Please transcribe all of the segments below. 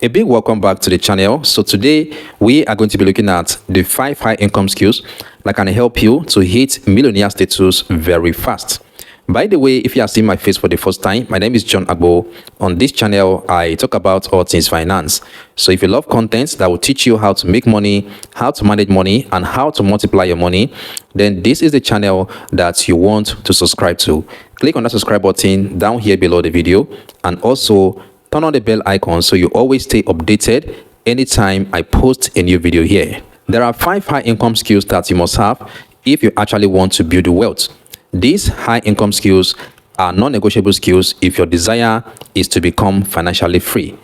A big welcome back to the channel. So today we are going to be looking at the 5 high income skills that can help you to hit millionaire status very fast. By the way, if you are seeing my face for the first time, my name is John Agbo. On this channel, I talk about all things finance. So if you love content that will teach you how to make money, how to manage money, and how to multiply your money, then this is the channel that you want to subscribe to. Click on that subscribe button down here below the video, and also turn on the bell icon so you always stay updated anytime I post a new video here. There are 5 high income skills that you must have if you actually want to build wealth. These high income skills are non-negotiable skills if your desire is to become financially free.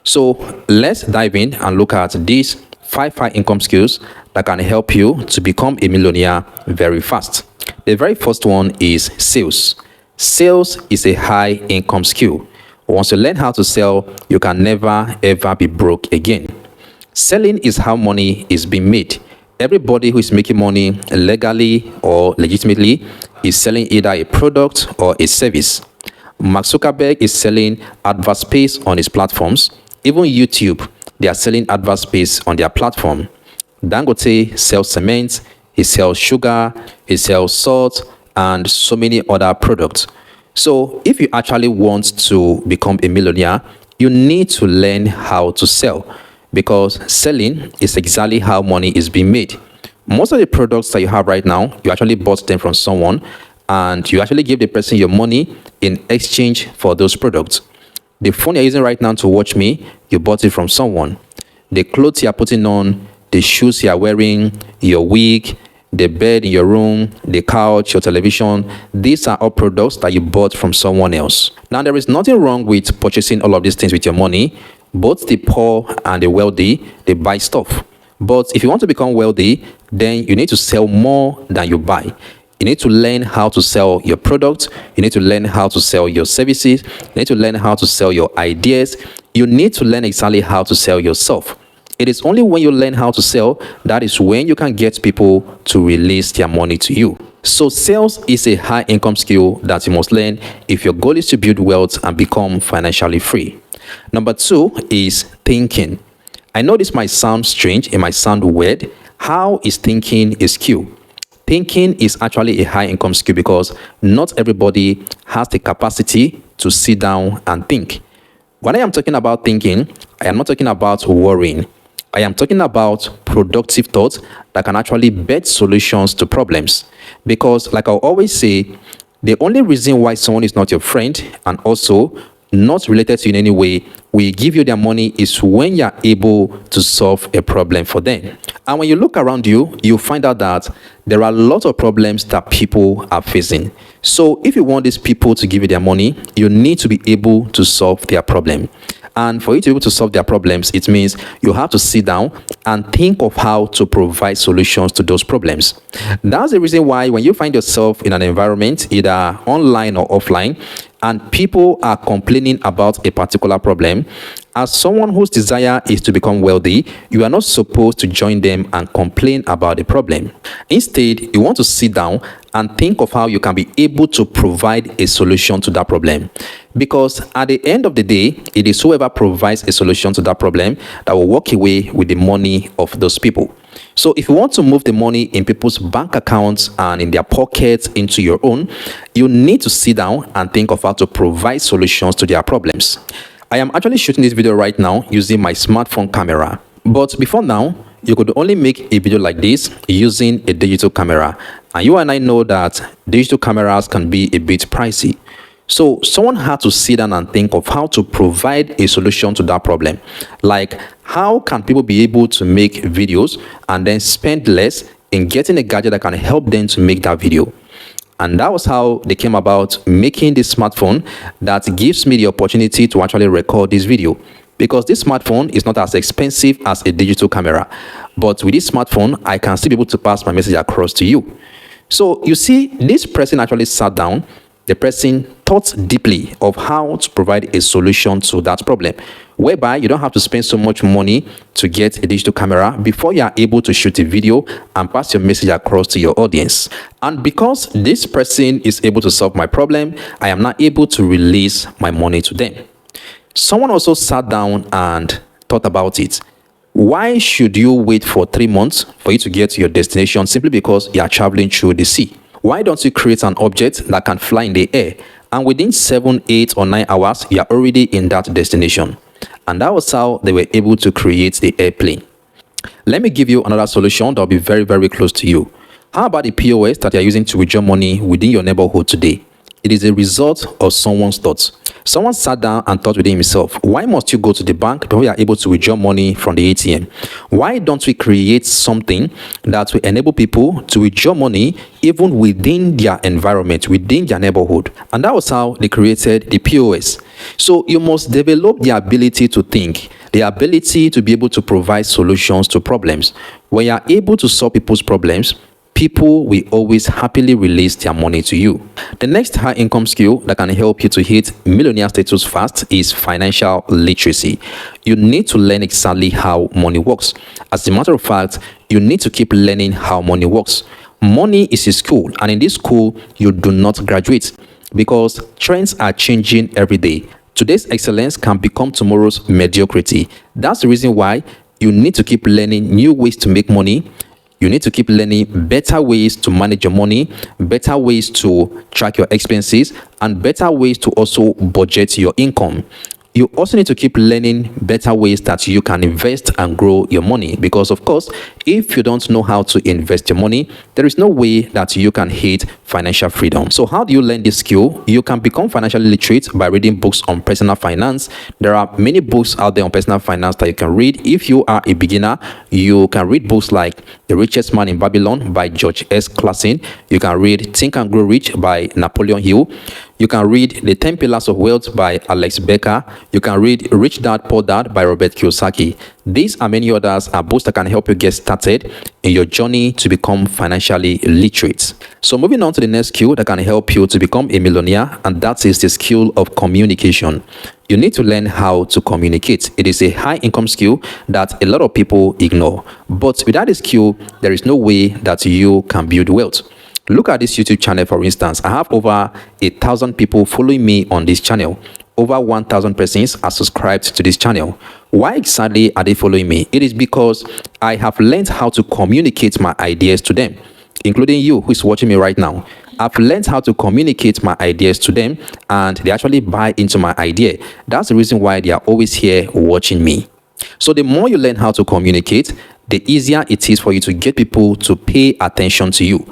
So let's dive in and look at these 5 high income skills that can help you to become a millionaire very fast. The very first one is sales. Sales is a high income skill. Once you learn how to sell, you can never ever be broke again. Selling is how money is being made. Everybody who is making money legally or legitimately is selling either a product or a service. Mark Zuckerberg is selling advert space on his platforms. Even YouTube, they are selling advert space on their platform. Dangote sells cement, he sells sugar, he sells salt, and so many other products. So if you actually want to become a millionaire, you need to learn how to sell, because selling is exactly how money is being made. Most of the products that you have right now, you actually bought them from someone, and you actually give the person your money in exchange for those products. The phone you're using right now to watch me, you bought it from someone. The clothes you're putting on, the shoes you're wearing, your wig, the bed in your room, the couch, your television, these are all products that you bought from someone else. Now, there is nothing wrong with purchasing all of these things with your money. Both the poor and the wealthy, they buy stuff. But if you want to become wealthy, then you need to sell more than you buy. You need to learn how to sell your products. You need to learn how to sell your services. You need to learn how to sell your ideas. You need to learn exactly how to sell yourself. It is only when you learn how to sell that is when you can get people to release their money to you. So sales is a high income skill that you must learn if your goal is to build wealth and become financially free. Number 2 is thinking. I know this might sound strange, it might sound weird. How is thinking a skill? Thinking is actually a high income skill because not everybody has the capacity to sit down and think. When I am talking about thinking, I am not talking about worrying. I am talking about productive thoughts that can actually bet solutions to problems. Because like I always say, the only reason why someone is not your friend and also not related to you in any way will give you their money is when you're able to solve a problem for them. And when you look around you, you'll find out that there are a lot of problems that people are facing. So if you want these people to give you their money, you need to be able to solve their problem. And for you to be able to solve their problems, it means you have to sit down and think of how to provide solutions to those problems. That's the reason why when you find yourself in an environment, either online or offline, and people are complaining about a particular problem, as someone whose desire is to become wealthy, you are not supposed to join them and complain about the problem. Instead, you want to sit down and think of how you can be able to provide a solution to that problem. Because at the end of the day, it is whoever provides a solution to that problem that will walk away with the money of those people. So if you want to move the money in people's bank accounts and in their pockets into your own, you need to sit down and think of how to provide solutions to their problems. I am actually shooting this video right now using my smartphone camera. But before now, you could only make a video like this using a digital camera. And you and I know that digital cameras can be a bit pricey. So someone had to sit down and think of how to provide a solution to that problem. Like, how can people be able to make videos and then spend less in getting a gadget that can help them to make that video? And that was how they came about making this smartphone that gives me the opportunity to actually record this video. Because this smartphone is not as expensive as a digital camera. But with this smartphone, I can still be able to pass my message across to you. So you see, this person actually sat down. The person thought deeply of how to provide a solution to that problem, whereby you don't have to spend so much money to get a digital camera before you are able to shoot a video and pass your message across to your audience. And because this person is able to solve my problem, I am now able to release my money to them. Someone also sat down and thought about it? Why should you wait for 3 months for you to get to your destination simply because you are traveling through the sea? Why don't you create an object that can fly in the air, and within 7, 8, or 9 hours, you are already in that destination? And that was how they were able to create the airplane. Let me give you another solution that will be very, very close to you. How about the POS that you're using to withdraw money within your neighborhood today? It is a result of someone's thoughts. Someone sat down and thought within himself, why must you go to the bank before you are able to withdraw money from the ATM? Why don't we create something that will enable people to withdraw money even within their environment, within their neighborhood? And that was how they created the POS. So you must develop the ability to think, the ability to be able to provide solutions to problems. When you are able to solve people's problems, people will always happily release their money to you. The next high income skill that can help you to hit millionaire status fast is financial literacy. You need to learn exactly how money works. As a matter of fact, you need to keep learning how money works. Money is a school, and in this school, you do not graduate because trends are changing every day. Today's excellence can become tomorrow's mediocrity. That's the reason why you need to keep learning new ways to make money. You need to keep learning better ways to manage your money, better ways to track your expenses, and better ways to also budget your income. You also need to keep learning better ways that you can invest and grow your money, because of course, if you don't know how to invest your money, there is no way that you can hit financial freedom. So how do you learn this skill? You can become financially literate by reading books on personal finance. There are many books out there on personal finance that you can read. If you are a beginner, you can read books like The Richest Man in Babylon by George S. Clason. You can read Think and Grow Rich by Napoleon Hill. You can read The 10 Pillars of Wealth by Alex Becker. You can read Rich Dad Poor Dad by Robert Kiyosaki. These and many others are books that can help you get started in your journey to become financially literate. So moving on to the next skill that can help you to become a millionaire, and that is the skill of communication. You need to learn how to communicate. It is a high income skill that a lot of people ignore. But without this skill, there is no way that you can build wealth. Look at this YouTube channel, for instance. I have over 1,000 people following me on this channel. Over 1,000 persons are subscribed to this channel. Why exactly are they following me? It is because I have learned how to communicate my ideas to them, including you who is watching me right now. I've learned how to communicate my ideas to them, and they actually buy into my idea. That's the reason why they are always here watching me. So the more you learn how to communicate, the easier it is for you to get people to pay attention to you.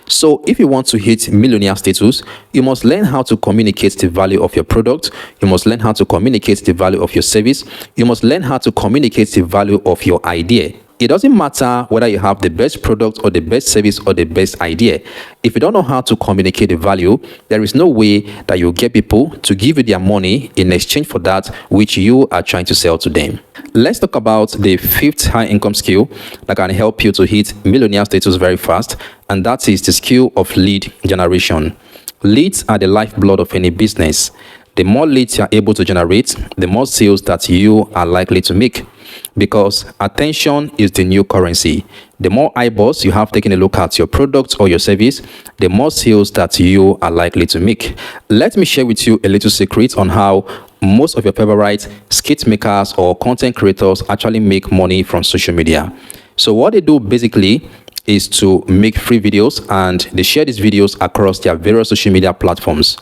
So if you want to hit millionaire status, you must learn how to communicate the value of your product. You must learn how to communicate the value of your service. You must learn how to communicate the value of your idea. It doesn't matter whether you have the best product or the best service or the best idea. If you don't know how to communicate the value, there is no way that you'll get people to give you their money in exchange for that which you are trying to sell to them. Let's talk about the fifth high income skill that can help you to hit millionaire status very fast, and that is the skill of lead generation. Leads are the lifeblood of any business. The more leads you are able to generate, the more sales that you are likely to make, because attention is the new currency. The more eyeballs you have taking a look at your product or your service, the more sales that you are likely to make. Let me share with you a little secret on how most of your favorite skit makers or content creators actually make money from social media. So what they do basically is to make free videos, and they share these videos across their various social media platforms.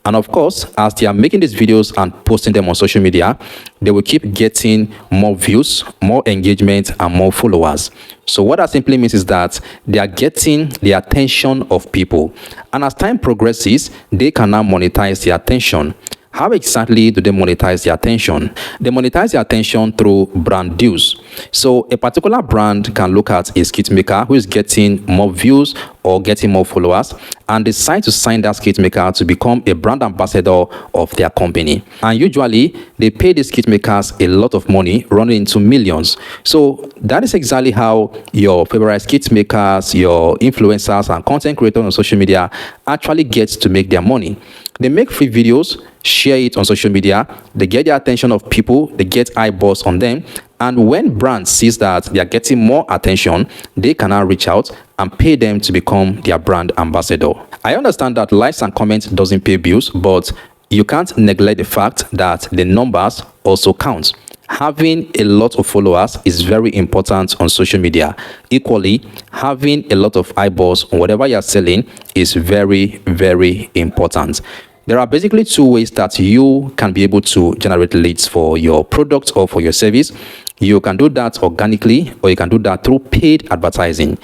And of course, as they are making these videos and posting them on social media, they will keep getting more views, more engagement, and more followers. So what that simply means is that they are getting the attention of people. And as time progresses, they can now monetize the attention. How exactly do they monetize their attention? They monetize their attention through brand deals. So a particular brand can look at a skit maker who is getting more views or getting more followers and decide to sign that skit maker to become a brand ambassador of their company. And usually they pay the skit makers a lot of money, running into millions. So that is exactly how your favorite skit makers, your influencers and content creators on social media actually get to make their money. They make free videos, share it on social media, they get the attention of people, they get eyeballs on them, and when brands sees that they are getting more attention, they can now reach out and pay them to become their brand ambassador. I understand that likes and comments doesn't pay bills, but you can't neglect the fact that the numbers also count. having a lot of followers is very important on social media. Equally, having a lot of eyeballs on whatever you're selling is very, very important. There are basically two ways that you can be able to generate leads for your product or for your service. You can do that organically, or you can do that through paid advertising.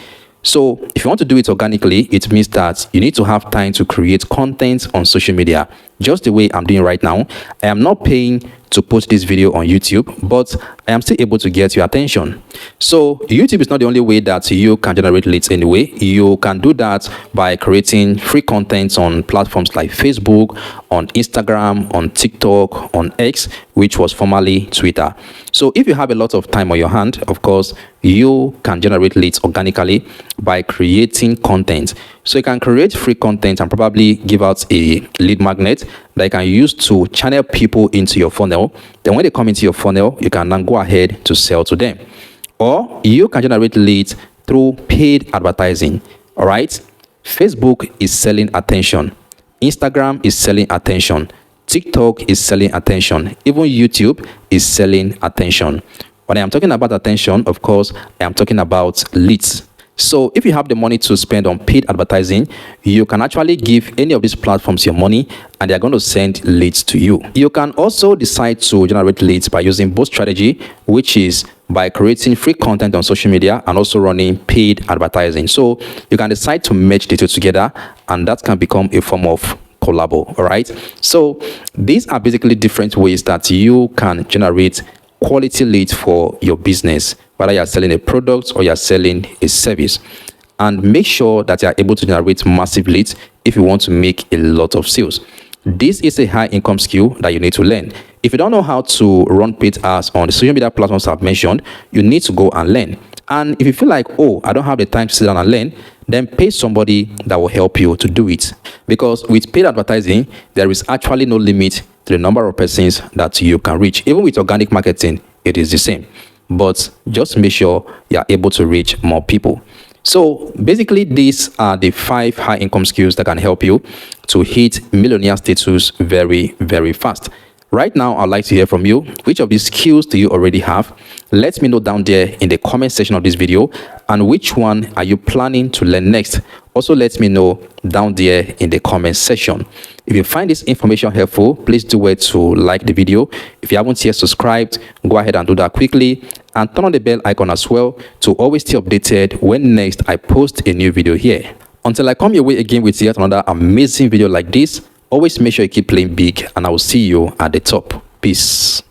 So if you want to do it organically, it means that you need to have time to create content on social media, just the way I'm doing right now. I am not paying to post this video on YouTube, but I am still able to get your attention. So YouTube is not the only way that you can generate leads anyway. You can do that by creating free content on platforms like Facebook, on Instagram, on TikTok, on X, which was formerly Twitter. So if you have a lot of time on your hand, of course, you can generate leads organically by creating content. So you can create free content and probably give out a lead magnet that you can use to channel people into your funnel. Then when they come into your funnel, you can then go ahead to sell to them. Or you can generate leads through paid advertising. All right. Facebook is selling attention. Instagram is selling attention. TikTok is selling attention. Even YouTube is selling attention. When I am talking about attention, of course, I am talking about leads. So if you have the money to spend on paid advertising, you can actually give any of these platforms your money and they're going to send leads to you. You can also decide to generate leads by using both strategy, which is by creating free content on social media and also running paid advertising. So you can decide to merge the two together, and that can become a form of collabo. All right. So these are basically different ways that you can generate quality leads for your business, whether you're selling a product or you're selling a service. And make sure that you're able to generate massive leads if you want to make a lot of sales. This is a high income skill that you need to learn. If you don't know how to run paid ads on the social media platforms I've mentioned, you need to go and learn. And if you feel like, oh, I don't have the time to sit down and learn, then pay somebody that will help you to do it. Because with paid advertising, there is actually no limit to the number of persons that you can reach. Even with organic marketing, it is the same. But just make sure you are able to reach more people. So basically, these are the 5 high income skills that can help you to hit millionaire status very, very fast. Right now, I'd like to hear from you. Which of these skills do you already have? Let me know down there in the comment section of this video. And which one are you planning to learn next? Also, let me know down there in the comment section. If you find this information helpful, please do it to like the video. If you haven't yet subscribed, go ahead and do that quickly. And turn on the bell icon as well to always stay updated when next I post a new video here. Until I come your way again with yet another amazing video like this, always make sure you keep playing big, and I will see you at the top. Peace.